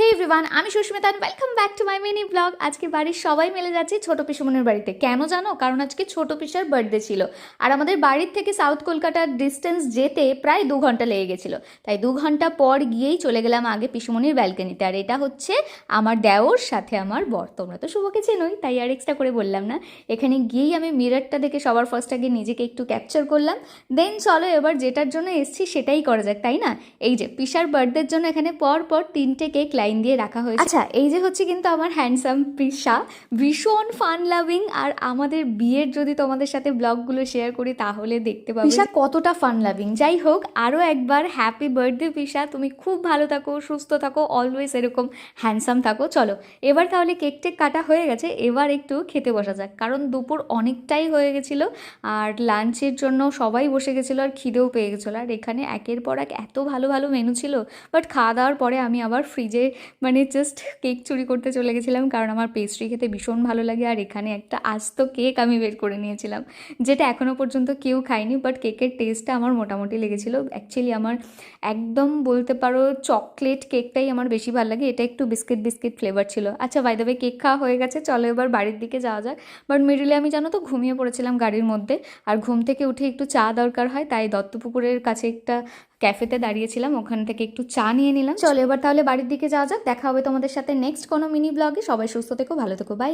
হে everyone, আমি Susmita. Welcome back to my mini blog. আজকে বাড়ির সবাই মিলে যাচ্ছি ছোট পিসুমনের বাড়িতে। কেন জানো? কারণ আজকে ছোট পিসার বার্থডে ছিল, আর আমাদের বাড়ির থেকে সাউথ কলকাতার ডিস্টেন্স যেতে প্রায় 2 ঘন্টা লেগে গেছিলো। তাই 2 ঘন্টা পর গিয়েই চলে গেলাম আগে পিসুমনির ব্যালকনিতে। আর এটা হচ্ছে আমার দেওর সাথে আমার বর। তোমরা তো শুভকে চেনোই, তাই আর এক্সট্রা করে বললাম না। এখানে গিয়েই আমি মিররটা দেখে সবার ফার্স্ট আগে নিজেকে একটু ক্যাপচার করলাম। দেন চলো এবার যেটার জন্য এসছি সেটাই করা যাক, তাই না? এই যে পিসার বার্থডের জন্য এখানে পর 3টে কেক লাইন দিয়ে রাখা হয়েছে। আচ্ছা, এই যে হচ্ছে কিন্তু আমার হ্যান্ডসাম পিসা, ভীষণ ফান লাভিং। আর আমাদের বিয়ের যদি তোমাদের সাথে ব্লগগুলো শেয়ার করি তাহলে দেখতে পাবে পিসা কতটা ফান লাভিং। যাই হোক, আরও একবার হ্যাপি বার্থডে পিসা, তুমি খুব ভালো থাকো, সুস্থ থাকো, অলওয়েজ এরকম হ্যান্ডসাম থাকো। চলো এবার তাহলে কেক টেক কাটা হয়ে গেছে, এবার একটু খেতে বসা যাক, কারণ দুপুর অনেকটাই হয়ে গেছিলো আর লাঞ্চের জন্য সবাই বসে গেছিলো আর খিদেও পেয়ে গেছিলো। আর এখানে একের পর এক এত ভালো ভালো মেনু ছিল, বাট খাওয়া দাওয়ার পরে আমি আবার ফ্রিজে জাস্ট কেক চুরি করতে চলে গেছিলাম, কারণ আমার পেস্ট্রি খেতে ভীষণ ভালো লাগে। আর এখানে একটা আস্ত কেক আমি বের করে নিয়েছিলাম, যেটা এখনও পর্যন্ত কেউ খায়নি, বাট কেকের টেস্টটা আমার মোটামুটি লেগেছিলো। অ্যাকচুয়ালি আমার একদম বলতে পারো চকলেট কেকটাই আমার বেশি ভালো লাগে, এটা একটু বিস্কিট ফ্লেভার ছিল। আচ্ছা, বাই দ্য ওয়ে, কেক খাওয়া হয়ে গেছে, চলো এবার বাড়ির দিকে যাওয়া যাক। বাট মিডিলে আমি জানো তো ঘুমিয়ে পড়েছিলাম গাড়ির মধ্যে, আর ঘুম থেকে উঠে একটু চা দরকার হয়, তাই দত্তপুকুরের কাছে একটা ক্যাফেতে দাঁড়িয়েছিলাম, ওখান থেকে একটু চা নিয়ে নিলাম। চলো এবার তাহলে বাড়ির দিকে যাওয়া যাক। দেখা হবে তোমাদের সাথে নেক্সট কোনো মিনি ব্লগে। সবাই সুস্থ থেকো, ভালো থেকো, বাই।